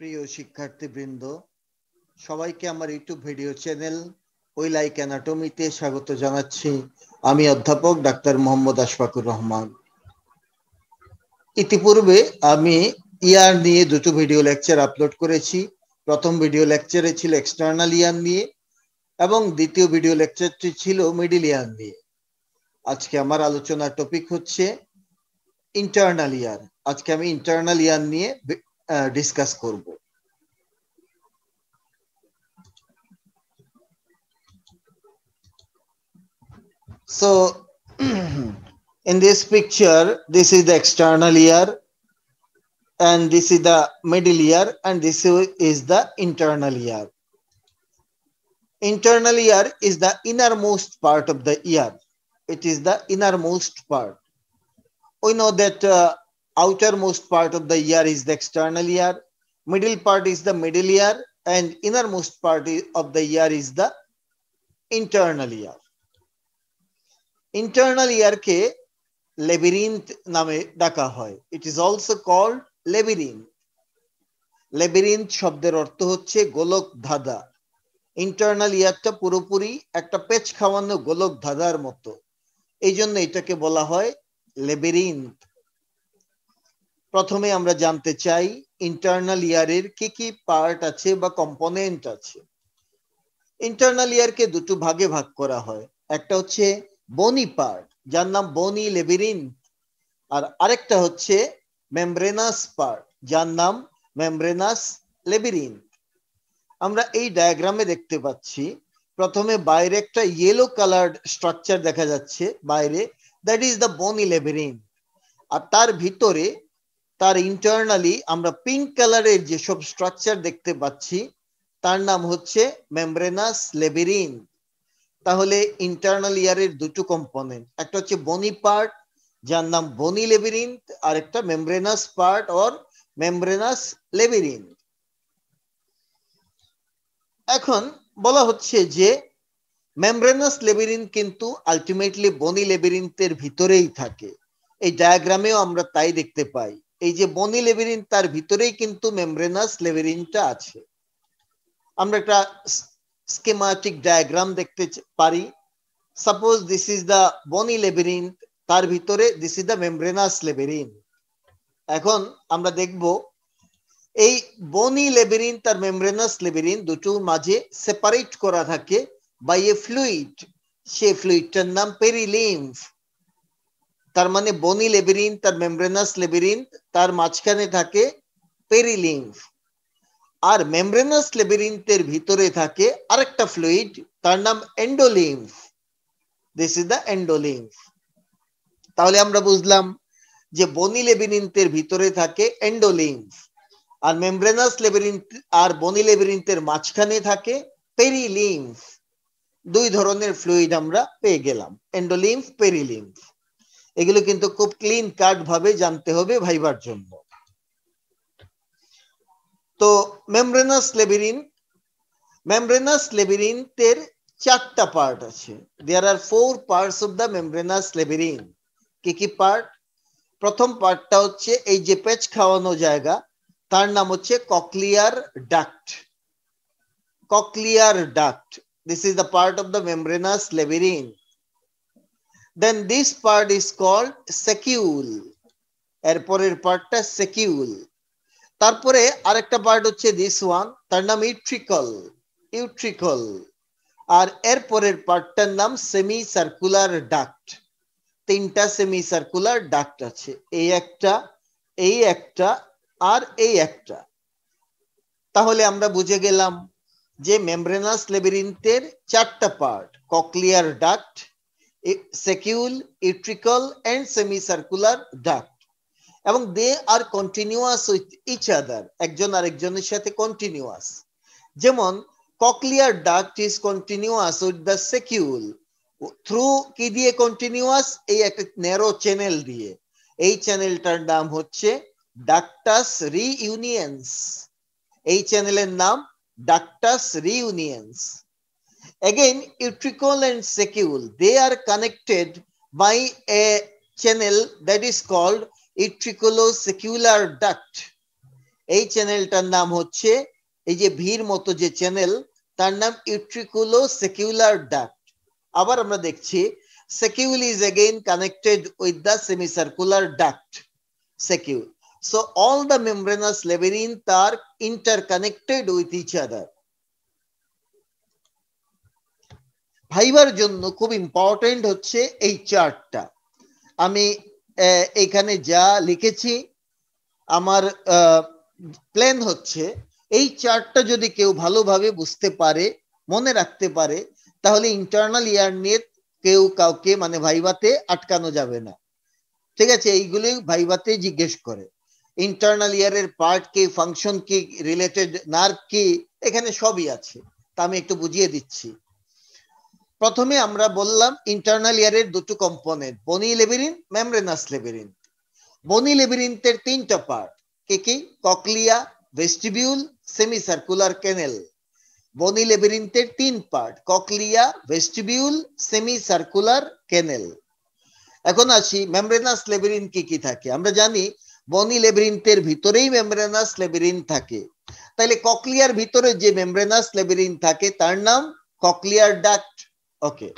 প্রিয় শিক্ষার্থীবৃন্দ, সবাইকে আমার ইউটিউব ভিডিও চ্যানেল ওই লাইক অ্যানাটমিতে স্বাগত জানাচ্ছি। আমি অধ্যাপক ডাক্তার মোহাম্মদ আশফাকুর রহমান। ইতিপূর্বে আমি ইয়ার নিয়ে দুটো ভিডিও লেকচার আপলোড করেছি। প্রথম ভিডিও লেকচারে ছিল এক্সটার্নাল ইয়ার নিয়ে এবং দ্বিতীয় ভিডিও লেকচারটি ছিল মিডল ইয়ার নিয়ে। আজকে আমার আলোচনার টপিক হচ্ছে ইন্টারনাল ইয়ার। আজকে আমি ইন্টারনাল ইয়ার নিয়ে ডিসকাস করব। So in this picture, this is the external ear and this is the middle ear and this is the internal ear. Internal ear is the innermost part of the ear. It is the innermost part. We know that outermost part of the ear is the external ear, middle part is the middle ear and innermost part of the ear is the internal ear. Internal ear ke লেবিরিন্থ নামে ডাকা হয়। It is also called labyrinth. Labyrinth শব্দের অর্থ হচ্ছে গোলক ধাঁধা। Internal ইয়ারটা পুরোপুরি একটা পেচ খাওয়ানো গোলক ধাঁধার মতো, এই জন্য এটাকে বলা হয় লেবিরিন্থ। প্রথমে আমরা জানতে চাই ইন্টারনাল ইয়ারের কি কি পার্ট আছে বা কম্পোনেন্ট আছে। ইন্টারনাল ইয়ারকে দুটো ভাগে ভাগ করা হয়। একটা হচ্ছে বনি পার্ট, যার নাম বনি লেবিরিন্থ, আর আরেকটা হচ্ছে মেমব্রেনাস পার্ট, যার নাম মেমব্রেনাস লেবিরিন্থ। আমরা এই ডায়াগ্রামে দেখতে পাচ্ছি প্রথমে বাইরে একটা ইয়েলো কালার্ড স্ট্রাকচার দেখা যাচ্ছে বাইরে, দ্যাট ইজ দ্য বনি লেবিরিন্থ। আর তার ভিতরে তার ইন্টারনালি আমরা পিঙ্ক কালারের যেসব স্ট্রাকচার দেখতে পাচ্ছি তার নাম হচ্ছে মেমব্রেনাস লেবিরিন্থ। তাহলে ইন্টারনাল ইয়ারের দুটো কম্পোনেন্ট, একটা হচ্ছে বনি পার্ট যার নাম বনি লেবিরিন্থ আর একটা মেমব্রেনাস পার্ট অর মেমব্রেনাস লেবিরিন্থ। এখন বলা হচ্ছে যে মেমব্রেনাস লেবিরিন্থ কিন্তু আলটিমেটলি বনি লেবিরিন্থের ভিতরেই থাকে। এই ডায়াগ্রামেও আমরা তাই দেখতে পাই, এই যে বনি লেবিরিন্থ তার ভিতরেই কিন্তু মেমব্রেনাস লেবিরিন্থটা আছে। আমরা একটা স্কিমাটিক ডায়াগ্রাম দেখতে পারি। Suppose this is the bony লেবিরিন্থ, তার ভিতরে দিস ইজ দ্য মেমব্রেনাস লেবিরিন্থ। এখন আমরা দেখব এই বনি লেবিরিন্থ আর মেমব্রেনাস লেবিরিন্থ দুটো মাঝে সেপারেট করা থাকে বাই এ ফ্লুইড। সেই ফ্লুইডটার নাম পেরিলিম্ফ। তার মানে বনি লেবিরিন্থ আর মেমব্রেনাস লেবিরিন্থ তার মাঝখানে থাকে পেরিলিম্ফ, আর মেমব্রেনাস লেবিরিন্থের ভিতরে থাকে আরেকটা ফ্লুইড, তার নাম endolymph. This is the endolymph. তাহলে আমরা বুঝলাম যে বনি লেবিরিন্থের ভিতরে থাকে এন্ডোলিম্ফ, আর মেমব্রেনাস লেবিরিন্থ আর বনি লেবিরিন্থের মাঝখানে থাকে পেরিলিম্ফ। দুই ধরনের ফ্লুইড আমরা পেয়ে গেলাম, এন্ডোলিম্ফ, পেরিলিম্ফ। এগুলো কিন্তু খুব ক্লিন কাট ভাবে জানতে হবে ভাইবার জন্য। তো মেমব্রেনাস লেবিরিন্থের চারটা পার্ট আছে। দেয়ার আর 4 পার্টস অফ দ্য মেমব্রেনাস লেবিরিন্থ। কি কি পার্ট? প্রথম পার্টটা হচ্ছে এই যে পেচ খাওয়ানো জায়গা, তার নাম হচ্ছে cochlear duct. Cochlear duct, this is the part of the membranous labyrinth. Then this part is called saccule. এরপরের পার্টটা saccule। তারপরে আরেকটা পার্ট হচ্ছে this one, তার নাম ইউট্রিকল। ইউট্রিকল। আর এরপরের পার্টটার নাম সেমি সার্কুলার ডাক্ট। তিনটা সেমি সার্কুলার ডাক্ট আছে, এই একটা, এই একটা আর এই একটা। তাহলে আমরা বুঝে গেলাম যে মেমব্রেনাস লেবিরিন্থের চারটা part, cochlear duct, saccule, utricle and semicircular duct, এবং দে আর কন্টিনিউয়াস উইথ ইচ আদার, একজন আরেকজনের সাথে কন্টিনিউয়াস। যেমন cochlear duct is continuous with the saccule through কি দিয়ে কন্টিনিউয়াস? এই একটা ন্যারো চ্যানেল দিয়ে। এই চ্যানেলটার নাম হচ্ছে ডাক্টাস রিইউনিয়েন্স। এই চ্যানেলের নাম ductus রিউনিয়েন্স। Again, utricle and saccule, they are connected by a channel that is called utriculo-saccular duct. এই চ্যানেলটার নাম হচ্ছে, এই যে ভির মতো যে চ্যানেল, তার নাম ইউট্রিকুলো সেকিউলার ডাক্ট। আবার আমরা দেখছি secule is again connected with the semicircular duct secule. So all the membranous labyrinth are interconnected with each other. ভাইবার জন্য খুব ইম্পর্টেন্ট হচ্ছে এই চার্টটা। আমি এখানে যা লিখেছি আমার প্ল্যান হচ্ছে, এই চার্টটা যদি কেউ ভালোভাবে বুঝতে পারে, মনে রাখতে পারে, তাহলে ইন্টারনাল ইয়ার নিয়ে কেউ কাউকে মানে ভাইভাতে আটকানো যাবে না। ঠিক আছে, এইগুলি ভাইভাতে জিজ্ঞেস করে। ইন্টারনাল ইয়ারের পার্ট কি, ফাংশন কি, রিলেটেড নার্ভ কি, এখানে সবই আছে। তা আমি একটু বুঝিয়ে দিচ্ছি। প্রথমে আমরা বললাম ইন্টারনাল ইয়ারের দুটো কম্পোনেন্ট, বনি লেবিরিন, মেমব্রেনাস লেবিরিন। বনি লেবিরিন্থের তিনটা পার্ট, কি কি? ককলিয়া, ভেস্টিবিউল, সেমিসার্কুলার ক্যানেল। বনি লেবিরিন্থের তিন পার্ট, ককলিয়া, ভেস্টিবিউল, সেমিসার্কুলার ক্যানেল। এখন আসি মেমব্রেনাস লেবিরিন কি কি থাকে। আমরা জানি বনি লেবিরিন্থের ভিতরেই মেমব্রেনাস লেবিরিন থাকে। তাহলে ককলিয়ার ভিতরে যে মেমব্রেনাস লেবিরিন থাকে তার নাম ককলিয়ার ডাক্ট। ওকে,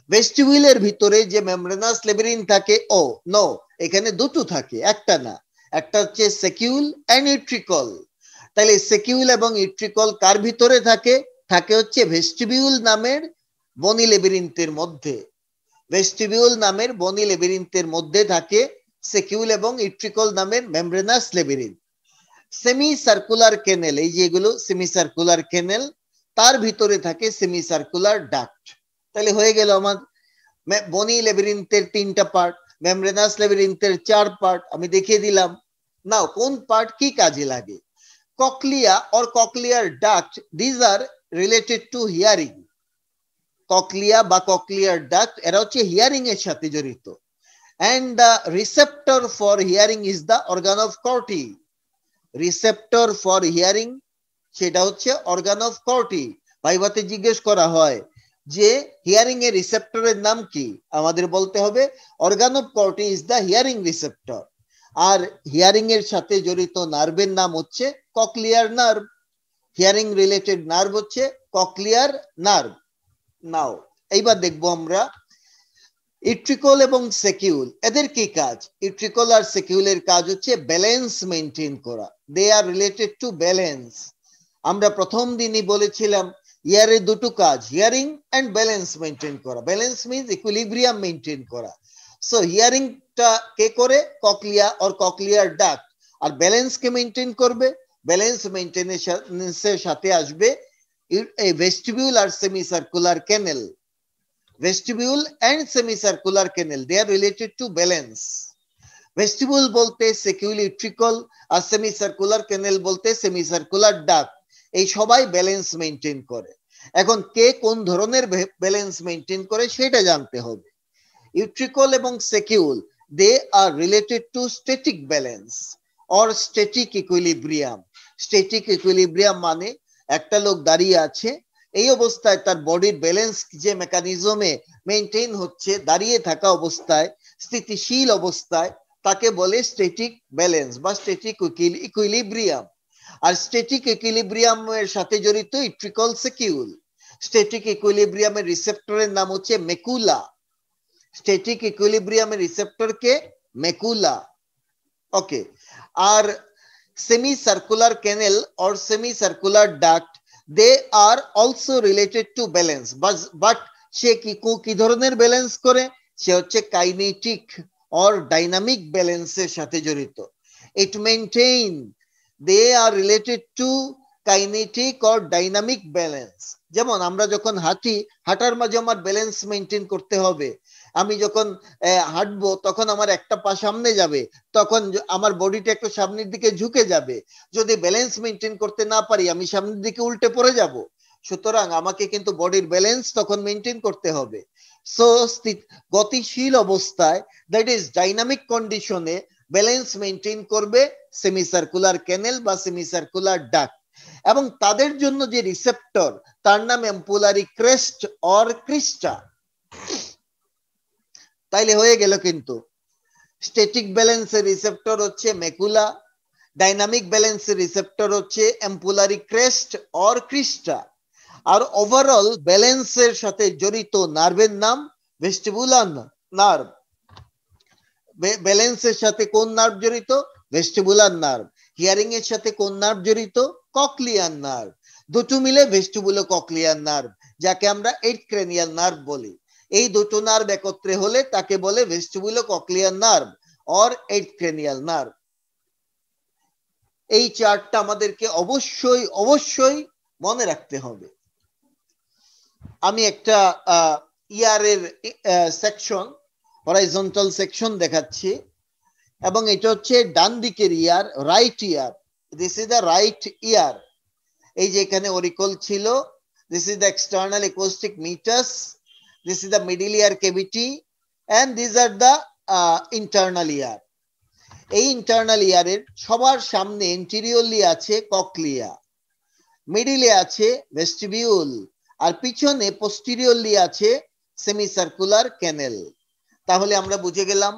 ভেস্টিবিউলের ভিতরে যে মেমব্রেনাস লেবিরিন থাকে, ও নো, এখানে দুটো থাকে, একটা না। একটা হচ্ছে সেকিউল এন্ড ইউট্রিকল। তাহলে সেকিউল এবং ইউট্রিকল কার ভিতরে থাকে? থাকে হচ্ছে ভেস্টিবিউল নামের বনি লেবিরিন্থের মধ্যে। ভেস্টিবিউল নামের বনি লেবিরিন্থের মধ্যে থাকে সেকিউল এবং ইউট্রিকল নামের মেমব্রেনাস লেবিরিন। সেমি সার্কুলার ক্যানেল, এই যে এগুলো সেমি সার্কুলার ক্যানেল, তার ভিতরে থাকে সেমি সার্কুলার ডাক্ট। তাহলে হয়ে গেল আমার বনি লেবিরিন্থের তিনটা পার্ট, মেমব্রেনাস লেবিরিন্থের চার পার্ট আমি দেখিয়ে দিলাম। নাও কোন পার্ট কি কাজে লাগে? Cochlea or cochlear duct, these are related to hearing. Cochlea বা ককলিয়ার ডাক্ট এরা হচ্ছে হিয়ারিং এর সাথে জড়িত। and the receptor for hearing is the organ of Corti. receptor for hearing সেটা হচ্ছে organ of Corti। ভাইভাতে জিজ্ঞেস করা হয় যে হিয়ারিং এর রিসেপ্টরের নাম কি, আমাদের বলতে হবে organ of Corti is the hearing receptor। আর হিয়ারিং এর সাথে জড়িত নার্ভের নাম হচ্ছে cochlear nerve. Hearing related nerve হচ্ছে ককলিয়ার নার্ভ। নাও এইবার দেখবো আমরা ইউট্রিকল এবং সেকিউল, এদের কি কাজ? ইউট্রিকল আর সেকিউলের কাজ হচ্ছে ব্যালেন্স মেইনটেইন করা। They are related to balance. আমরা প্রথম দিনই বলেছিলাম ইয়ারের দুটো কাজ, হিয়ারিং এন্ড ব্যালেন্স মেইনটেইন করা। ব্যালেন্স মিন্স ইকুইলিব্রিয়াম মেইনটেইন করা। সো হিয়ারিংটা কে করে? Cochlea or cochlear duct. আর ব্যালেন্স কে মেইনটেইন করবে? ব্যালেন্স মেইনটেনেন্সের সাথে আসবে এই ভেস্টিবিউল আর semicircular canal. vestibule and semicircular canal, they are related to balance. vestibule bolte secule utricle আর semicircular canal bolte semicircular duct, এই সবাই ব্যালেন্স মেইনটেইন করে। এখন কে কোন ধরনের ব্যালেন্স মেইনটেইন করে সেটা জানতে হবে। ইউট্রিকল এবং saccule, they are related to static balance or static equilibrium. Static equilibrium মানে একটা লোক দাঁড়িয়ে আছে, এই অবস্থায় তার বডির ব্যালেন্স যে মেকানিজমে মেইনটেইন হচ্ছে, দাঁড়িয়ে থাকা অবস্থায়, স্থিতিশীল অবস্থায়, তাকে বলে স্ট্যাটিক ব্যালেন্স বা স্ট্যাটিক ইকুইলিব্রিয়াম। আর স্ট্যাটিক ইকুইলিব্রিয়ামের সাথে জড়িত ইউট্রিকল সেকিউল। স্ট্যাটিক ইকুইলিব্রিয়ামের রিসেপ্টরের নাম হচ্ছে মেকুলা। স্ট্যাটিক ইকুইলিব্রিয়ামের রিসেপ্টরকে মেকুলা। ওকে, আর semi circular canal or semi circular duct, they are also related to balance, but সে কি ধরনের ব্যালেন্স করে? সে হচ্ছে কাইনেটিক or dynamic ব্যালেন্সের সাথে জড়িত। it maintain, they are related to kinetic or dynamic balance। যেমন আমরা যখন হাঁটি, হাঁটার মাঝে আমার ব্যালেন্স মেইনটেইন করতে হবে। আমি যখন হাঁটবো তখন আমার একটা পা সামনে যাবে, তখন আমার বডিটা একটু সামনের দিকে ঝুঁকে যাবে। যদি ব্যালেন্স মেইনটেইন করতে না পারি আমি সামনের দিকে উল্টে পড়ে যাব। সুতরাং আমাকে কিন্তু বডির ব্যালেন্স তখন মেইনটেইন করতে হবে। সো গতিশীল অবস্থায়, দ্যাট ইজ ডাইনামিক কন্ডিশনে ব্যালেন্স মেইনটেইন করবে সেমিসার্কুলার ক্যানেল বা সেমিসার্কুলার ডাক্ট। এবং তাদের জন্য যে রিসেপ্টর তার নাম এম্পুলারি ক্রেস্ট অর ক্রিস্টা। তাইলে হয়ে গেল কিন্তু স্ট্যাটিক ব্যালেন্সের রিসেপ্টর হচ্ছে মেকুলা, ডাইনামিক ব্যালেন্সের রিসেপ্টর হচ্ছে এম্পুলারি ক্রেস্ট অর ক্রিস্টা, আর ওভারঅল ব্যালেন্সের সাথে জড়িত নার্ভের নাম ভেস্টিবুলার নার্ভ। ব্যালেন্সের সাথে কোন নার্ভ জড়িত? Vestibular nerve. হিয়ারিং এর সাথে কোন নার্ভ জড়িত? Cochlear nerve. দুটো মিলে ভেস্টিবুলো ককলিয়ার নার্ভ, যাকে আমরা এইট ক্রেনিয়াল নার্ভ বলি। এই দুটো নার্ভ একত্রে হলে তাকে বলে vestibulo cochlear nerve or eight cranial nerve. এই চার্টটা আমাদেরকে অবশ্যই অবশ্যই মনে রাখতে হবে। আমি একটা ইয়ার এর সেকশন, হরাইজন্টাল সেকশন দেখাচ্ছি, এবং এটা হচ্ছে ডান দিকের ear, right ear. This is the right ear. এই যে এখানে অরিকল ছিল, this is the external acoustic meatus, this is the middle ear cavity, and this are the internal ear. এই ইন্টারনাল ইয়ারের সবার সামনে এন্টিরিয়রলি আছে ককলিয়া, মিডিলে আছে ভেস্টিবিউল, আর পিছনে পোস্টিরিয়রলি আছে সেমিসার্কুলার ক্যানেল। তাহলে আমরা বুঝে গেলাম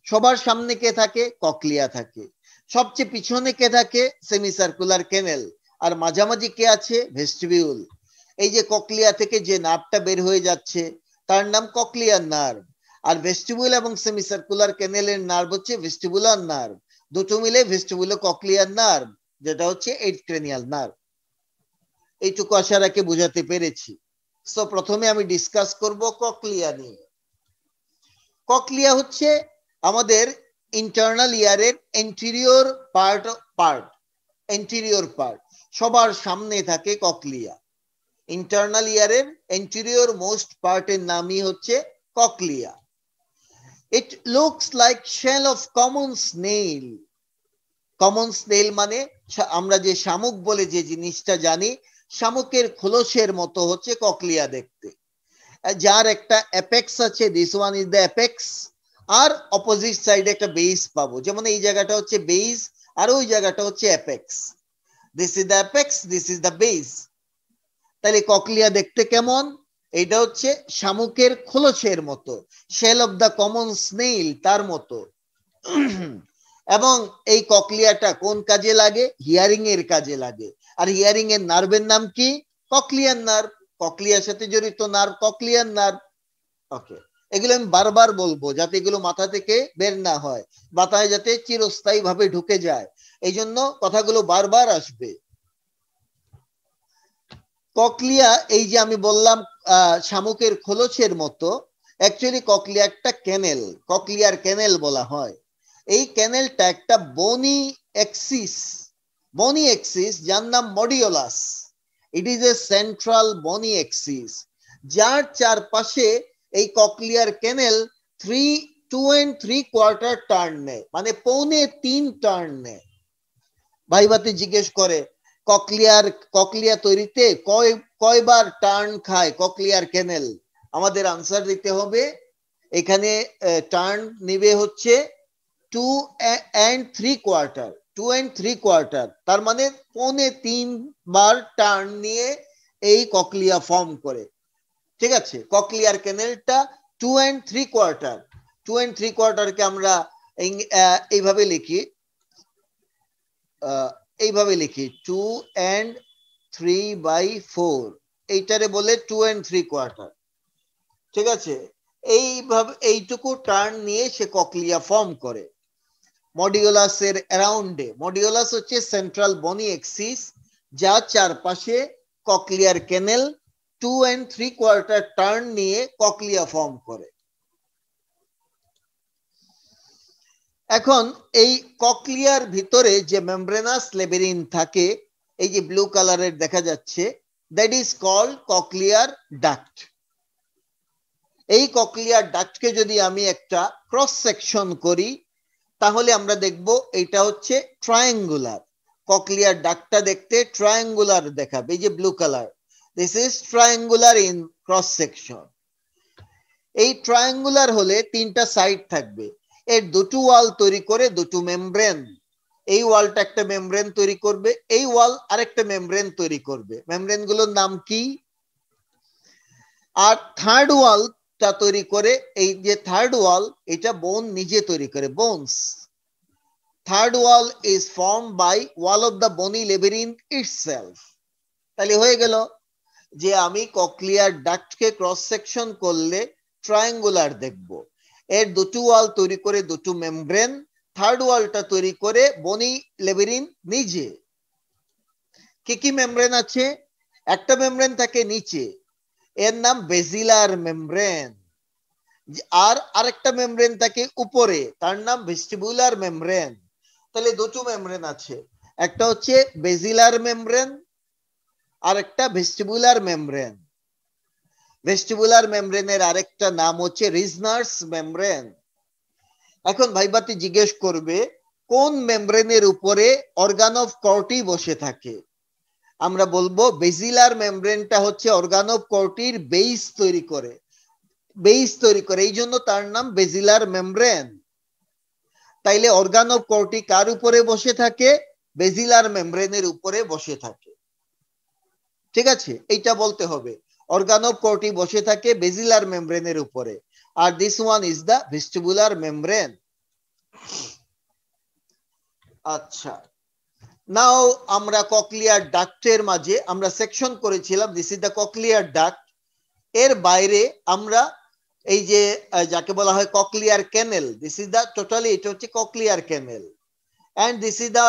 সবার সামনে কে থাকে? ককলিয়া থাকে। সবচেয়ে পিছনে কে থাকে? সেমিসার্কুলার ক্যানেল। আর মাঝামাঝি কে আছে? ভেস্টিবিউল। এই যে ককলিয়া থেকে যে নার্ভটা বের হয়ে যাচ্ছে তার নাম ককলিয়ার নার্ভ, আর ভেস্টিবুল এবং সেমিসার্কুলার ক্যানেলের নার্ভ হচ্ছে ভেস্টিবুলার নার্ভ। দুটো মিলে ভেস্টিবুলো ককলিয়ার নার্ভ, যেটা হচ্ছে এইট ক্রেনিয়াল নার্ভ। এইটুকু আশা রাখে বুঝাতে পেরেছি। সো প্রথমে আমি ডিসকাস করব ককলিয়া নিয়ে। ককলিয়া হচ্ছে আমাদের ইন্টারনাল ইয়ারের এন্টিরিয়র পার্ট। সবার সামনে থাকে ককলিয়া। ইন্টারনাল ইয়ারের এন্টিরিয়র মোস্ট পার্টের নামই হচ্ছে cochlea. It looks like shell of common snail. Common snail মানে আমরা যে শামুক বলে যে জিনিসটা জানি, শামুকের খোলসের মতো হচ্ছে ককলিয়া দেখতে, যার একটা অ্যাপেক্স আছে, this one is the apex, আর অপোজিট সাইডে একটা বেস পাবো। যেমন এই জায়গাটা হচ্ছে বেস আর ওই জায়গাটা হচ্ছে apex. This is the apex, this is the base. তাহলে ককলিয়া দেখতে কেমন? এটা হচ্ছে শামুকের খোলসের মতো, shell of the common snail তার মতো। এবং এই ককলিয়াটা কোন কাজে লাগে? হিয়ারিং এর কাজে লাগে। আর হিয়ারিং এর নার্ভের নাম কি? Cochlear nerve. ককলিয়ার সাথে জড়িত নার্ভ ককলিয়ার নার্ভ। ওকে, এগুলো আমি বারবার বলবো যাতে এগুলো মাথা থেকে বের না হয়, মাথায় যাতে চিরস্থায়ী ভাবে ঢুকে যায়, এই জন্য কথাগুলো বারবার আসবে। ককলিয়া, এই যে আমি বললাম শামুকের খোলসের মতো, অ্যাকচুয়ালি ককলিয়া একটা ক্যানেল, ককলিয়ার ক্যানেল বলা হয়। এই ক্যানেলটা একটা বনি এক্সিস যার নাম মডিওলাস। ইট ইজ এ সেন্ট্রাল বনি এক্সিস, যার চারপাশে এই ককলিয়ার ক্যানেল 2 3/4 টার্ন নেয়, মানে 2.25 টার্ন নেয়। ভাইবাতে জিজ্ঞেস করে ককলিয়া তৈরিতে কয়বার টার্ন খায় ককলিয়ার ক্যানেল? আমাদের আনসার দিতে হবে, এখানে টার্ন নিবে হচ্ছে 2 3/4, তার মানে 2.25 বার টার্ন নিয়ে এই ককলিয়া ফর্ম করে। ঠিক আছে, ককলিয়ার ক্যানেলটা 2 3/4 কে আমরা এইভাবে লিখি, 2 and 3/4, এইটারে বলে 2 3/4। ঠিক আছে, এইভাবে এইটুকু টার্ন নিয়ে সে ককলিয়া ফর্ম করে। মডিউলাসের অ্যারাউন্ডে, মডিউলাস হচ্ছে সেন্ট্রাল বনি এক্সিস, যা চারপাশে ককলিয়ার ক্যানেল 2 3/4 টার্ন নিয়ে ককলিয়া ফর্ম করে। এখন এই ককলিয়ার ভিতরে যে মেমব্রেনাস লেবিরিন থাকে, এই যে ব্লু কালারের দেখা যাচ্ছে, that is called cochlear duct. এই ককলিয়ার ডাক্টকে যদি আমি একটা ক্রস সেকশন করি তাহলে আমরা দেখব এটা হচ্ছে ট্রায়াঙ্গুলার। ককলিয়ার ডাক্টটা দেখতে ট্রায়াঙ্গুলার দেখাবে, এই যে blue colour, this is triangular in cross section. এই ট্রায়াঙ্গুলার হলে তিনটা সাইড থাকবে, এর দুটো ওয়াল তৈরি করে দুটো মেমব্রেন। এই ওয়ালটা একটা মেমব্রেন তৈরি করবে, এই ওয়াল আরেকটা মেমব্রেন তৈরি করবে। মেমব্রেন গুলোর নাম কি? আর থার্ড ওয়ালটা তৈরি করে, এই যে থার্ড ওয়াল, এটা বোন নিজে তৈরি করে, bones. Third wall is form by wall of the bony labyrinth itself. তাহলে হয়ে গেল যে আমি ককলিয়ার ডাক্টকে ক্রস সেকশন করলে ট্রায়াঙ্গুলার দেখব। এর দুটো ওয়াল তৈরি করে দুটো মেমব্রেন, থার্ড ওয়ালটা তৈরি করে বনি লেবিরিন্থ নিজে। কি কি মেমব্রেন আছে? একটা মেমব্রেন থাকে নিচে, এর নাম বেজিলার মেমব্রেন, আর আরেকটা মেমব্রেন থাকে উপরে, তার নাম ভেস্টিবুলার মেমব্রেন। তাহলে দুটো মেমব্রেন আছে, একটা হচ্ছে বেজিলার মেমব্রেন আর একটা ভেস্টিবুলার মেমব্রেন। ভেস্টিবুলার মেমব্রেনের আরেকটা নাম হচ্ছে রিজনার্স মেমব্রেন। এখন ভাইবাতি জিজ্ঞেস করবে কোন মেমব্রেনের উপরে অর্গান অফ কর্টি বসে থাকে? আমরা বলবো বেজিলার মেমব্রেনটা হচ্ছে অর্গান অফ কর্টির বেইস তৈরি করে, এই জন্য তার নাম বেজিলার মেমব্রেন। তাইলে অর্গান অফ কর্টি কার উপরে বসে থাকে? বেজিলার মেমব্রেনের উপরে বসে থাকে। ঠিক আছে, এইটা বলতে হবে, অর্গান অফ কর্টি বসে থাকে বেজিলার মেমব্রেনের উপরে, আর this one is the vestibular membrane. আচ্ছা, নাও আমরা ককলিয়ার ডাক্টের মাঝে আমরা সেকশন করেছিলাম, this is the cochlear duct. এর বাইরে আমরা এই যে যাকে বলা হয় cochlear canal, this is the totally, এটা হচ্ছে cochlear canal, and this is the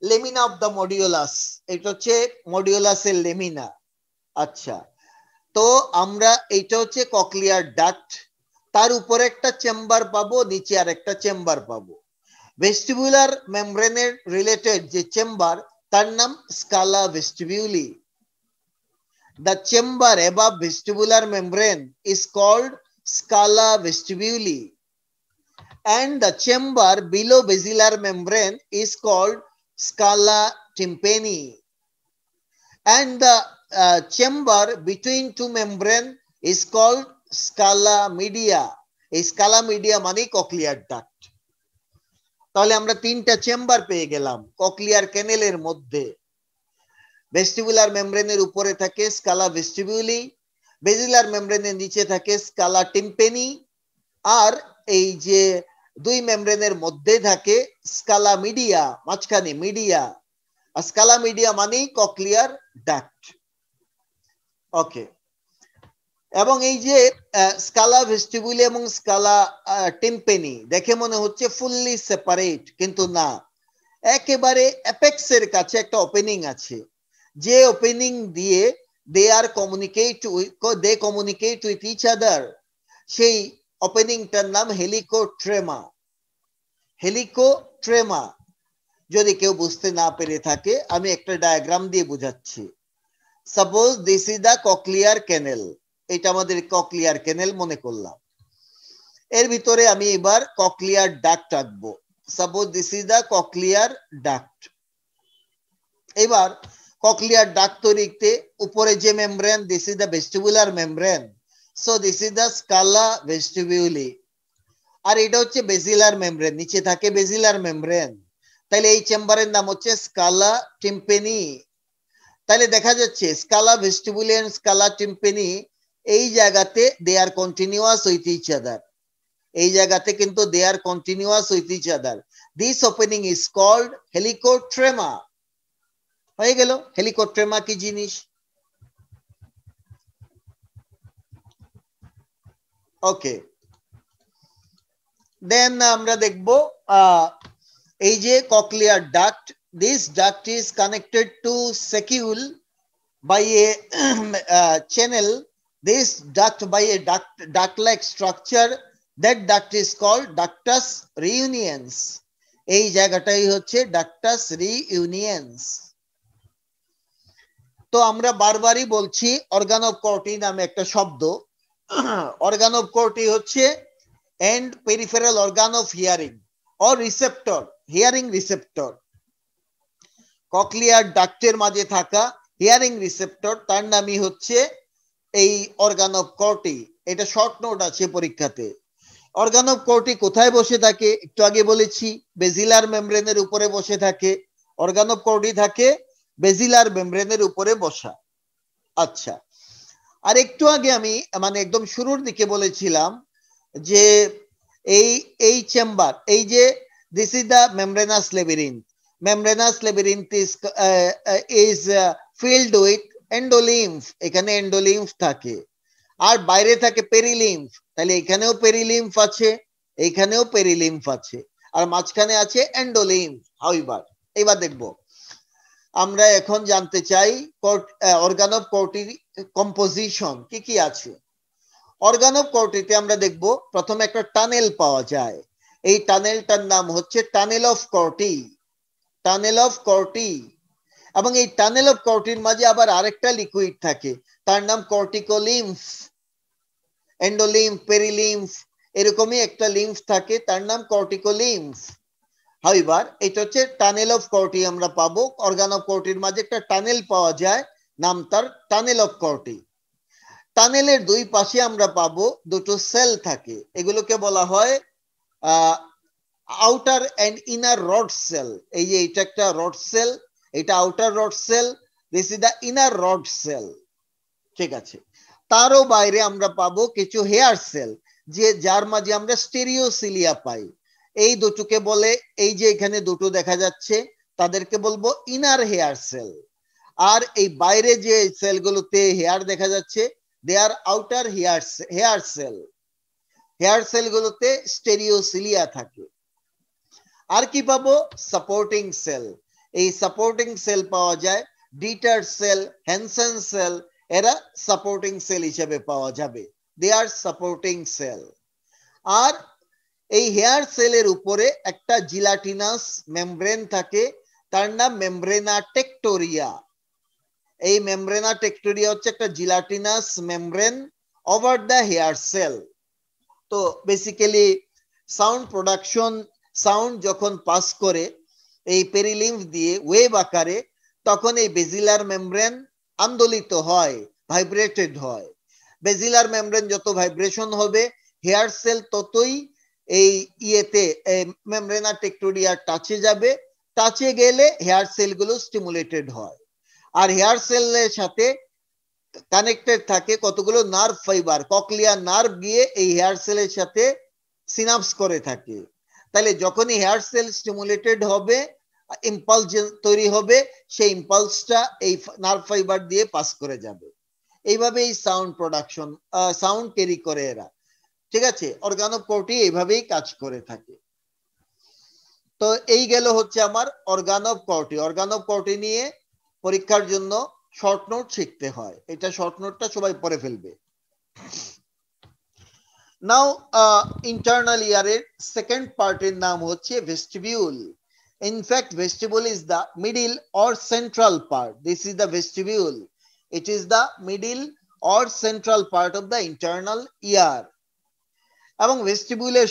lamina of the modiolus, এটা হচ্ছে মডিউলাসের লেমিনা। আচ্ছা, তো আমরা এইটা হচ্ছে ককলিয়ার ডাক্ট, তার উপরে একটা চেম্বার পাবো, নিচে আর একটা চেম্বার পাবো। ভেস্টিবুলার মেমব্রেনের রিলেটেড যে চেম্বার তার নাম স্কালা vestibuli. The chamber above vestibular membrane is called scala vestibuli, and the chamber below basilar membrane is called scala tympani, and the chamber between two membrane is called scala media. এই scala media মানে cochlear duct. তাহলে আমরা তিনটা chamber পেয়ে গেলাম cochlear ক্যানেলের মধ্যে। Vestibular মেমব্রেনের উপরে থাকে স্কালা ভেস্টিবিউলি, বেজিলার মেমব্রেনের নিচে থাকে স্কালা টিম্পেনি, আর এই যে দুই মেমব্রেনের মধ্যে থাকে স্কালা মিডিয়া, মাঝখানে মিডিয়া। স্কালা মিডিয়া মানেই ককলিয়ার ডাক্ট। ওকে, এবং এই যে স্কালা ভেস্টিবুলি এবং স্কালা টিম্পেনি দেখে মনে হচ্ছে ফুললি সেপারেট, কিন্তু না, একেবারে অ্যাপেক্সের কাছে একটা ওপেনিং আছে, যে ওপেনিং দিয়ে দে কমিউনিকেট উইথ ইচ আদার, সেই ওপেনিংটার নাম হেলিকোট্রেমা। হেলিকোট্রেমা যদি কেউ বুঝতে না পেরে থাকে আমি একটা ডায়াগ্রাম দিয়ে বোঝাচ্ছি। Suppose this is the cochlear canal, এটা আমাদের ককলিয়ার ক্যানেল মনে করলাম। এর ভিতরে আমি এবার ককলিয়ার ডাক্ট আঁকবো। Suppose this is the cochlear duct. এবার ককলিয়ার ডাক্ট তৈরিতে উপরে যে membrane, this is the vestibular membrane, so this is the scala vestibuli, আর এটা হচ্ছে বেজিলার মেমব্রেন, নিচে থাকে বেজিলার মেমব্রেন। তাহলে এই চেম্বারের নাম হচ্ছে স্কালা টিম্পেনি। তাহলে দেখা যাচ্ছে স্কালা ভেস্টিবুলি এন্ড স্কালা টিম্পেনি এই জায়গাতে they are continuous with each other, এই জায়গাতে কিন্তু they are continuous with each other. This opening is called helicotrema. হয়ে গেল হেলিকোট্রেমা কি জিনিস। ওকে, দেন আমরা দেখব এই যে cochlear duct, this duct is connected to saccule by a channel, this duct by a duct like structure, that duct is called ductus reunions. এই জায়গাটাই হচ্ছে ductus reunions। তো আমরা বারবারই বলছি অর্গান অফ কর্টি নামে একটা শব্দ। অর্গান অফ কর্টি হচ্ছে end peripheral organ of hearing or receptor, hearing receptor. Cochlear ডাক্টের মাঝে থাকা হিয়ারিং রিসেপ্টর তার নামই হচ্ছে এই অর্গান অফ কর্টি। এটা শর্ট নোট আছে পরীক্ষাতে। অর্গান অফ কর্টি কোথায় বসে থাকে? একটু আগে বলেছি বেজিলার মেমব্রেনের উপরে বসে থাকে। অর্গান অফ কর্টি থাকে বেজিলার মেমব্রেনের উপরে বসা। আচ্ছা, আর একটু আগে আমি মানে একদম শুরুর দিকে বলেছিলাম যে এই চেম্বার, এই যে This is the membranous labyrinth. Membranous labyrinth is filled with endolymph. এখানে endolymph থাকে। আর বাইরে থাকে পেরিলিম্ফ। তাহলে এখানেও পেরিলিম্ফ আছে, এইখানেও পেরিলিম্ফ আছে, আর মাঝখানে আছে এন্ডোলিম্ফ। হাউএভার এবার দেখব আমরা এখন জানতে চাই অর্গান অফ কর্টির কম্পোজিশন কি কি আছে। অর্গান অফ কর্টিতে আমরা দেখব প্রথমে একটা টানেল পাওয়া যায়। এই টানেলটার নাম হচ্ছে tunnel of Corti. Tunnel of Corti. এবং এই টানেল অফ কর্টির মাঝে আবার আরেকটা লিকুইড থাকে, তার নাম কর্টিকোলিম্ফ। এন্ডোলিম্ফ, পেরিলিম্ফ এরকমই একটা লিম্ফ থাকে, তার নাম কর্টিকোলিম্ফ। হাউএভার এটা হচ্ছে টানেল অফ কর্টি। আমরা পাবো অর্গান অফ কর্টির মাঝে একটা টানেল পাওয়া যায়, নাম তার টানেল অফ কর্টি। টানেলের দুই পাশে আমরা পাবো দুটো সেল থাকে, এগুলোকে বলা হয় outer and inner rod cell. এই যে এটা একটা রড সেল, এটা outer rod cell, this is the inner rod cell. ঠিক আছে, তারও বাইরে আমরা পাবো কিছু হেয়ার সেল, যে যার মাঝে আমরা স্টেরিওসিলিয়া পাই। এই দুটোকে বলে, এই যে এখানে দুটো দেখা যাচ্ছে তাদেরকে বলবো ইনার হেয়ার সেল। আর এই বাইরে যে সেলগুলোতে হেয়ার দেখা যাচ্ছে they are outer hair cell. Hair সেলগুলোতে স্টেরিওসিলিয়া থাকে। আর কি পাবো? Supporting cell. এই সাপোর্টিং সেল পাওয়া যায় ডিটার সেল, হ্যানসেন সেল, এরা সাপোর্টিং সেল হিসেবে পাওয়া যাবে, দে আর সাপোর্টিং সেল। আর এই হেয়ার সেলের উপরে একটা জিলাটিনাস মেমব্রেন থাকে, তার নাম মেমব্রেনা টেক্টোরিয়া। এই মেমব্রেনা টেক্টোরিয়া হচ্ছে একটা gelatinous membrane over the hair cell. তো বেসিক্যালি সাউন্ড প্রোডাকশন, সাউন্ড যখন পাস করে এই পেরিলিম্ফ দিয়ে ওয়েভ আকারে, তখন এই বেজিলার মেমব্রেন আন্দোলিত হয়, ভাইব্রেটেড হয়। বেজিলার মেমব্রেন যত ভাইব্রেশন হবে, হেয়ার সেল ততই এই ইয়েতে মেমব্রেনা টেক্টোরিয়া টাচে যাবে, টাচে গেলে হেয়ার সেলগুলো স্টিমুলেটেড হয়। আর হেয়ার সেলের সাথে কানেক্টেড থাকে কতগুলো নার্ভ ফাইবার, ককলিয়ার নার্ভ গিয়ে এই হেয়ার সেলের সাথে সিনাপস করে থাকে। তাহলে যখনই হেয়ার সেল স্টিমুলেটেড হবে, ইম্পালস তৈরি হবে, সেই ইম্পালসটা এই নার্ভ ফাইবার দিয়ে পাস করে যাবে। এইভাবে এই সাউন্ড প্রোডাকশন, সাউন্ড ক্যারি করে এরা। ঠিক আছে, অর্গান অফ কর্টি এইভাবেই কাজ করে থাকে। তো এই গেল হচ্ছে আমার organ of Corti. Organ of Corti নিয়ে পরীক্ষার জন্য শর্ট নোট শিখতে হয়, এটা শর্ট নোটটা সবাই পড়ে ফেলবে। নাও ইন্টারনাল ইয়ারের সেকেন্ড পার্টের নাম হচ্ছে vestibule. In fact vestibule is the middle or central part. This is the vestibule. It is the middle or central part of the internal ear. এবং ভেস্টিবিউলের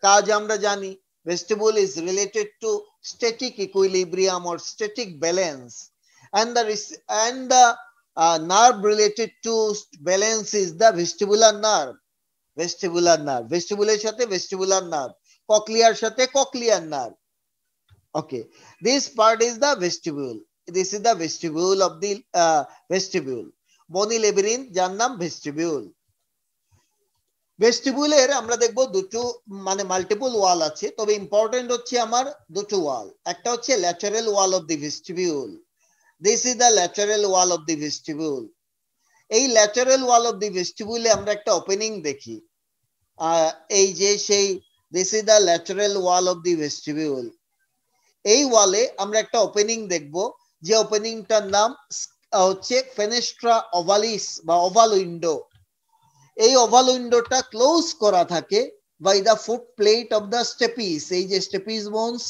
কাজ আমরা জানি, vestibule is related to static equilibrium or static balance, and the nerve related to balance is the vestibular nerve. Vestibular nerve, vestibular সাথে vestibular nerve, cochlear সাথে cochlear nerve. Okay, this part is the vestibule. This is the vestibule of the vestibule. Bony labyrinth যার নাম vestibule. ভেস্টিবুলের আমরা দেখব দুটো মানে multiple ওয়াল আছে, তবে ইম্পর্টেন্ট হচ্ছে আমার দুটো ওয়াল। একটা হচ্ছে lateral wall of the vestibule. This is the lateral wall of the vestibule. এই ল্যাটারাল ওয়াল অফ দি ভেস্টিবিউলে আমরা একটা ওপেনিং দেখি, এই যে সেই this is the lateral wall of the vestibule. এই ওয়ালে আমরা একটা ওপেনিং দেখব, যে ওপেনিংটার নাম হচ্ছে ফেনেস্ট্রা ওভালিস বা ওভাল উইন্ডো। এই ওভাল উইন্ডোটা ক্লোজ করা থাকে by the foot plate of the stapes. এই যে স্টেপিস বোনস,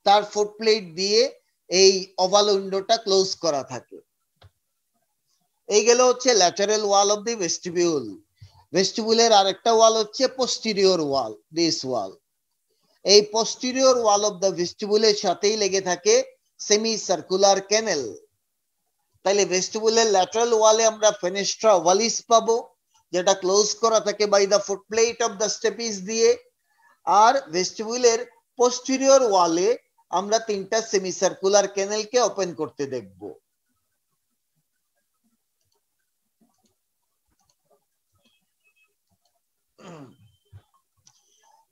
তার ফুট প্লেট দিয়ে এই ওভাল উইন্ডোটা ক্লোজ করা থাকে। এই গেল হচ্ছে lateral wall of the vestibule. ভেস্টিবিউলের আরেকটা ওয়াল হচ্ছে পোস্টিরিয়র ওয়াল, দিস ওয়াল। এই পোস্টিরিয়র ওয়াল অফ দা ভেস্টিবিউলের সাথেই লেগে থাকে সেমি সার্কুলার ক্যানেল। তাইলে ভেস্টিবিউলের ল্যাটারাল ওয়ালে আমরা ফেনেস্ট্রা ওভালিস পাবো, যেটা ক্লোজ করা থাকে by the foot plate of the stapes দিয়ে। আর ভেস্টিবিউলের পোস্টেরিয়র ওয়ালে আমরা তিনটা সেমি সার্কুলার ক্যানেলকে ওপেন করতে দেখব।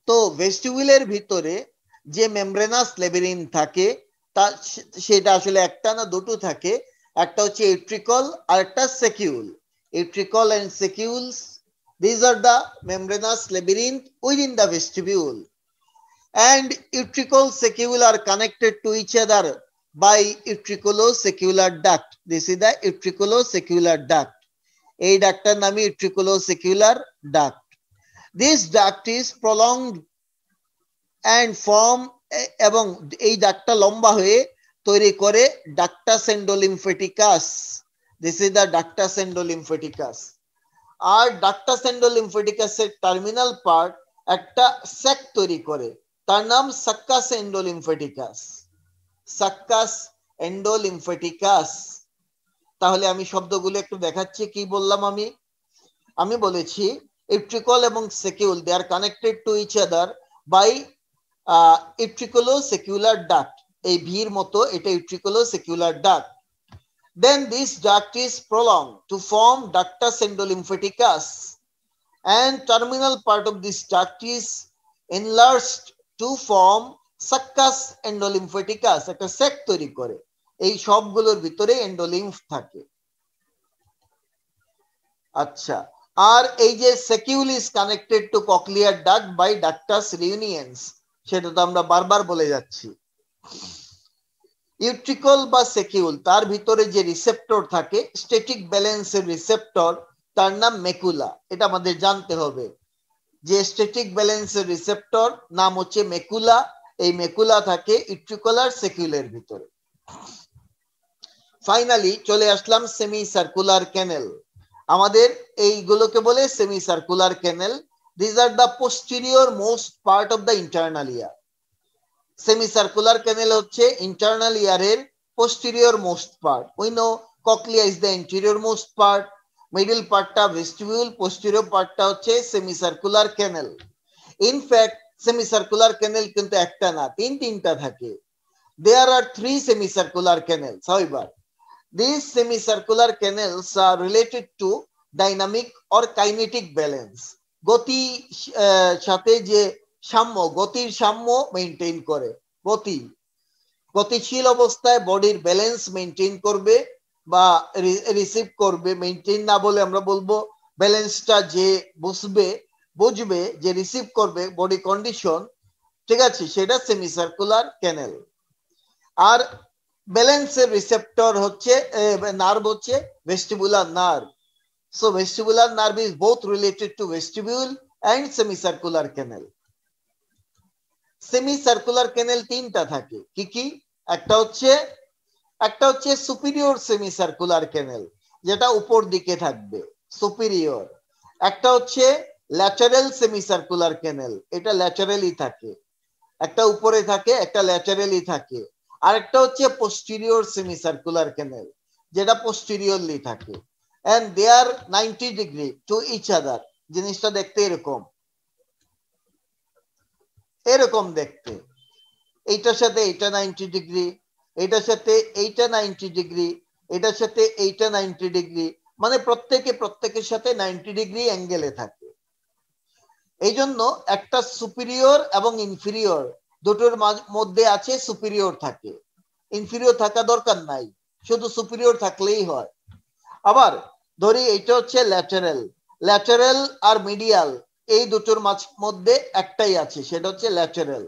তো ভেস্টিবিউলের ভিতরে যে মেমব্রেনাস লেবিরিন থাকে তা সেটা আসলে একটা না দুটো থাকে, একটা হচ্ছে ইউট্রিকল আর একটা saccule. Utricle and saccules, this are the membranous labyrinth within the vestibule, and utricle saccule are connected to each other by utriculosecular duct. This is the utriculosecular duct. এই ডাক্তার নামে utriculosecular duct. This duct is prolonged and form, এবং এই ডাক্টটা লম্বা হয়ে তৈরি করে ductus endolymphaticus. This is the ductus endolymphaticus. আর ductus এন্ডোলিম্ফেটিকাসের টার্মিনাল পার্ট একটা স্যাক তৈরি করে, তার নাম সাক্কাস এন্ডোলিম্ফেটিকাস। সাক্কাস এন্ডোলিম্ফেটিকাস। তাহলে আমি শব্দগুলো একটু দেখাচ্ছি কি বললাম। আমি বলেছি ইউট্রিকল এবং saccule they are connected to each other by utriculosecular duct. এই ভির মতো এটা utriculosecular duct. Then this duct is prolonged to form ductus endolymphaticus, and terminal part of this duct is enlarged to form succus endolymphaticus. একটা sac তৈরি করে। এই সবগুলোর ভিতরে এন্ডোলিম্ফ থাকে। আচ্ছা, আর এই যে saccule is connected to cochlear duct by ductus reuniens, সেটা তো আমরা বারবার বলে যাচ্ছি। ইউট্রিকল বা সেকিউল, তার ভিতরে যে রিসেপ্টর থাকে, স্ট্যাটিক ব্যালেন্সের রিসেপ্টর, তার নাম মেকুলা। এটা আমাদের জানতে হবে যে স্ট্যাটিক ব্যালেন্সের রিসেপ্টর নাম হচ্ছে মেকুলা। এই মেকুলা থাকে ইউট্রিকল আর সেকিউলের ভিতরে। ফাইনালি চলে আসলাম সেমি সার্কুলার ক্যানেল। আমাদের এইগুলোকে বলে semi circular cancel. These are the posterior most part of the internal ear. Semicircular canal হচ্ছে internal ear এর posterior most part. We know cochlea is the anterior most part, middle partটা vestibule, posterior partটা হচ্ছে semicircular canal. In fact, semicircular canal কিন্তু একটা না, তিনটা থাকে। There are 3 semicircular canals. However, these semicircular canals are related to dynamic or kinetic balance. গতি সাথে যে সাম্য, গতির সাম্য মেইনটেইন করে। গতিশীল অবস্থায় বডির ব্যালেন্স মেইনটেইন করবে বা রিসিভ করবে। মেইনটেইন না বলে আমরা বলবো ব্যালেন্সটা যে বুঝবে যে রিসিভ করবে বডি কন্ডিশন, ঠিক আছে, সেটা সেমিসার্কুলার ক্যানেল। আর ব্যালেন্সের রিসেপ্টর হচ্ছে নার্ভ হচ্ছে vestibular nerve. So vestibular nerve is both related to vestibule and semicircular canal. Semicircular canal তিনটা থাকে। কি কি? একটা হচ্ছে superior semicircular canal, যেটা উপর দিকে থাকবে, superior। একটা হচ্ছে lateral semicircular canal, এটা laterally থাকে। একটা উপরে থাকে, একটা laterally থাকে। আর একটা হচ্ছে posterior semicircular canal, যেটা posteriorly থাকে। And they are 90 degree to each other. জিনিসটা দেখতে এরকম দেখতে। এইটার সাথে এইটা 90 ডিগ্রি, এটার সাথে এইটা 90 ডিগ্রি, এটার সাথে এইটা 90 ডিগ্রি, মানে প্রত্যেকের সাথে 90 ডিগ্রি অ্যাঙ্গেলে থাকে। এই জন্য একটা সুপিরিয়র এবং ইনফিরিয়র দুটোর মধ্যে আছে সুপিরিয়র থাকে, ইনফিরিয়র থাকা দরকার নাই, শুধু সুপিরিয়র থাকলেই হয়। আবার ধরি এইটা হচ্ছে ল্যাটারাল আর মিডিয়াল, এই দুটোর মধ্যে একটাই আছে, সেটা হচ্ছে ল্যাটারাল।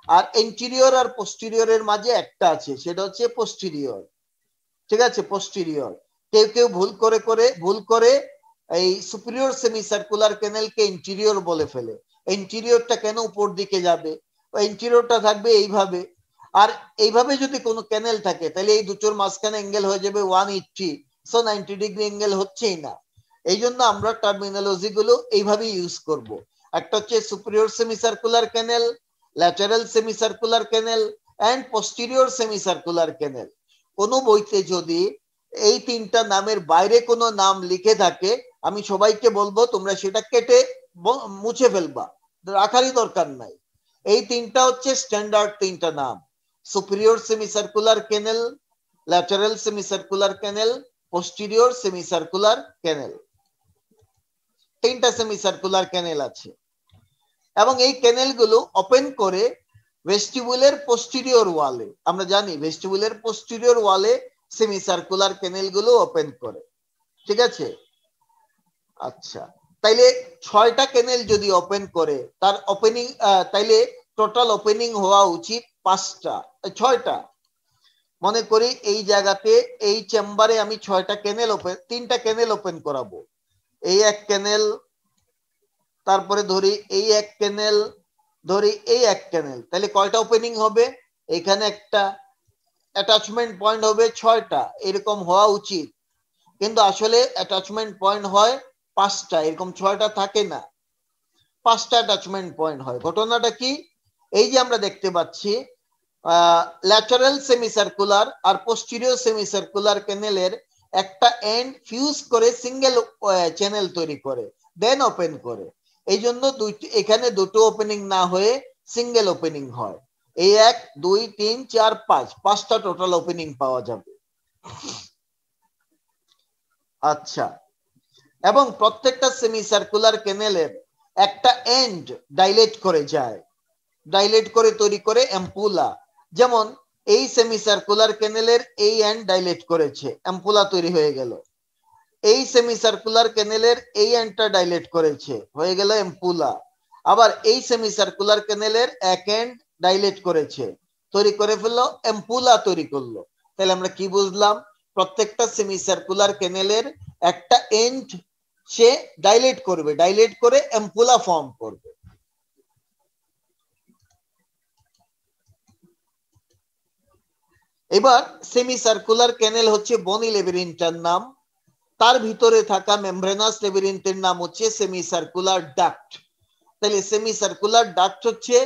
আর এন্টিরিয়র আর পোস্টেরিয়রের মাঝে একটা আছে, সেটা হচ্ছে পোস্টেরিয়র। ঠিক আছে, পোস্টেরিয়র। কেউ ভুল করে এই সুপিরিয়র সেমি সার্কুলার ক্যানেলকে ইন্টেরিয়র বলে ফেলে। ইন্টেরিয়রটা কেন উপর দিকে যাবে? ইন্টেরিয়রটা থাকবে এইভাবে। আর এইভাবে যদি কোনো ক্যানেল থাকে তাহলে এই দুটোর মাঝখানে অ্যাঙ্গেল হয়ে যাবে 180, সো 90 ডিগ্রি অ্যাঙ্গেল হচ্ছেই না। এই জন্য আমরা টার্মিনোলজি গুলো এইভাবে ইউজ করব। একটা হচ্ছে superior semi circular canal, lateral semi circular canal and posterior semi circular canal. কোন বইতে যদি এই তিনটা নামের বাইরে কোনো নাম লিখে থাকে, আমি সবাইকে বলবো তোমরা সেটা কেটে মুছে ফেলবা, রাখারই দরকার নাই। এই তিনটা হচ্ছে স্ট্যান্ডার্ড তিনটা নাম: superior semi circular canal, lateral semi circular ক্যানেল, পোস্টেরিয়র সেমি সার্কুলার ক্যানেল। তিনটা সেমি সার্কুলার ক্যানেল আছে এবং এই ক্যানেল গুলো ওপেন করে ভেস্টিবুলের পোস্টেরিয়র ওয়ালে, আমরা জানি ভেস্টিবুলের পোস্টেরিয়র ওয়ালে সেমি সার্কুলার ক্যানেল গুলো ওপেন করে, ঠিক আছে। আচ্ছা, তাইলে 6টা ক্যানেল যদি ওপেন করে তার ওপেনিং, তাইলে টোটাল ওপেনিং হওয়া উচিত 5টা, 6টা। মনে করি এই জায়গাতে এই চেম্বারে আমি 6টা ক্যানেল ওপেন, 3টা ক্যানেল ওপেন করাবো। এই এক ক্যানেল, তারপরে ধরি এই এক ক্যানেল, ধরি এই এক ক্যানেল, তাহলে কয়টা ওপেনিং হবে? এখানে একটা অ্যাটাচমেন্ট পয়েন্ট হবে 6টা, এরকম হওয়া উচিত। কিন্তু আসলে অ্যাটাচমেন্ট পয়েন্ট হয় 5টা, এরকম 6টা থাকে না, 5টা অ্যাটাচমেন্ট পয়েন্ট হয়। ঘটনাটা কি? এই যে আমরা দেখতে পাচ্ছি ল্যাটারাল সেমিসার্কুলার আর পোস্টেরিয়র সেমিসার্কুলার ক্যানেলের একটা এন্ড ফিউজ করে সিঙ্গেল চ্যানেল তৈরি করে, দেন ওপেন করে। এই জন্য এখানে দুটো ওপেনিং না হয়ে সিঙ্গেল ওপেনিং হয়। এই 1 2 3 4 5, 5টা টোটাল ওপেনিং পাওয়া যাবে। আচ্ছা, এবং প্রত্যেকটা সেমিসার্কুলার ক্যানেলের একটা এন্ড ডাইলেট করে যায়, ডাইলেট করে তৈরি করে অ্যাম্পুলা। যেমন এই সেমিসার্কুলার ক্যানেলের এই এন্ড ডাইলেট করেছে, অ্যাম্পুলা তৈরি হয়ে গেল। এই সেমিসার্কুলার ক্যানেলের এই এন্ডটা ডাইলেট করেছে, হয়ে গেল অ্যাম্পুলা। আবার এই সেমিসার্কুলার ক্যানেলের এক এন্ড ডাইলেট করেছে, তৈরি করে ফেললো, অ্যাম্পুলা তৈরি করলো। তাহলে আমরা কি বুঝলাম? প্রত্যেকটা সেমিসার্কুলার ক্যানেলের একটা এন্ড সে ডাইলেট করবে, ডাইলেট করে অ্যাম্পুলা ফর্ম করবে। এবার সেমি সার্কুলার ক্যানেল হচ্ছে বনি লেবিরিন্থের নাম, তার ভিতরে থাকা মেমব্রেনাস লেবিরিন্থের নাম হচ্ছে সেমি সার্কুলার ডাক্ট। তাহলে সেমি সার্কুলার ডাক্ট হচ্ছে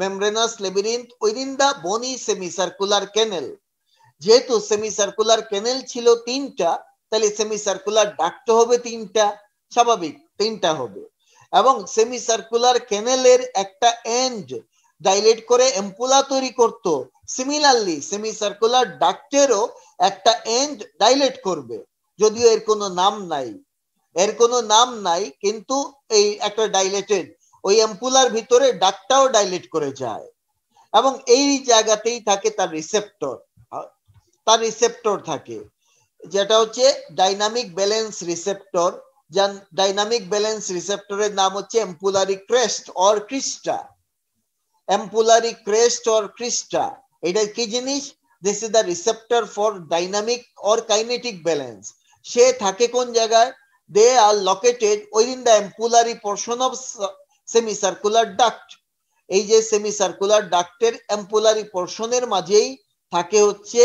মেমব্রেনাস লেবিরিন্থ উইদিন দা বনি সেমি সার্কুলার ক্যানেল। যেহেতু সেমি সার্কুলার ক্যানেল ছিল 3টা, তাহলে সেমি সার্কুলার ডাক্ট হবে 3টা, স্বাভাবিক 3টা হবে। এবং সেমি সার্কুলার ক্যানেলের একটা এন্ড ডাইলেট করে অ্যাম্পুলা তৈরি করত, সিমিলারলি সেমি সার্কুলার ডাক্টেরও একটা এন্ড ডাইলেট করবে, যদিও এর কোনো নাম নাই, এর কোনো নাম নাই, কিন্তু এই একটা ডাইলেটেড ওই অ্যাম্পুলার ভিতরে ডাক্টটাও ডাইলেট করে যায়। এবং এই জায়গাতেই থাকে তার রিসেপ্টর, তার রিসেপ্টর থাকে, যেটা হচ্ছে dynamic balance receptor. Dynamic balance রিসেপ্টরের নাম হচ্ছে ampullary crest or crista. Ampullary crest or crista, এটা কি জিনিস? This is the receptor for dynamic or kinetic balance. সে থাকে কোন জায়গায়? They are located within the ampullary portion of semi circular duct. এই যে সেমি সার্কুলার ডাক্টের অ্যাম্পুলারি পোর্শনের মাঝেই থাকে হচ্ছে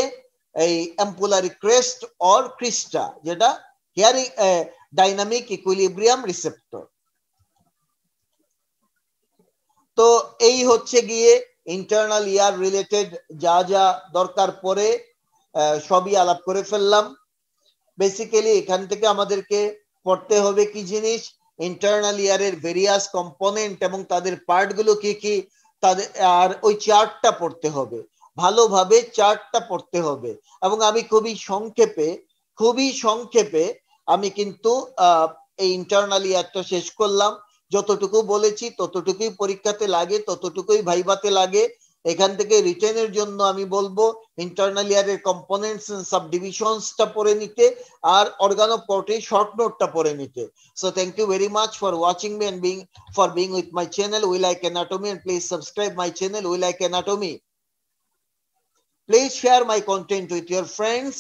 এই অ্যাম্পুলারি ক্রেস্ট অর ক্রিস্টা, যেটা হিয়ারিং ডাইনামিক ইকুইলিব্রিয়াম রিসেপ্টর। তো এই হচ্ছে গিয়ে ইন্টারনাল ইয়ার রিলেটেড যা যা দরকার পড়ে সবই আলাপ করে ফেললাম। বেসিক্যালি এখান থেকে আমাদেরকে পড়তে হবে কি জিনিস? ইন্টারনাল ইয়ারের ভেরিয়াস কম্পোনেন্ট এবং তাদের পার্টগুলো কি কি, তাদের আর ওই চার্টটা পড়তে হবে, ভালোভাবে চার্টটা পড়তে হবে। এবং আমি খুবই সংক্ষেপে আমি কিন্তু এই ইন্টারনাল ইয়ারটা শেষ করলাম। যতটুকু বলেছি ততটুকুই পরীক্ষাতে লাগে, ততটুকুই ভাইভাতে লাগে। এখান থেকে রিটেনের জন্য আমি বলবো ইন্টারনাল ইয়ারের কম্পোনেন্টস এন্ড সাবডিভিশনসটা পড়ে নিতে, আর অর্গানো পটে শর্ট নোটটা পড়ে নিতে। So thank you very much for watching me and being with my channel We Like Anatomy, and please subscribe my channel We Like Anatomy. Please share my content with your friends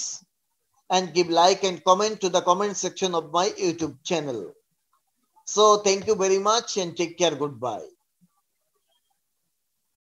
and give like and comment to the comment section of my YouTube channel. So thank you very much and take care. Goodbye.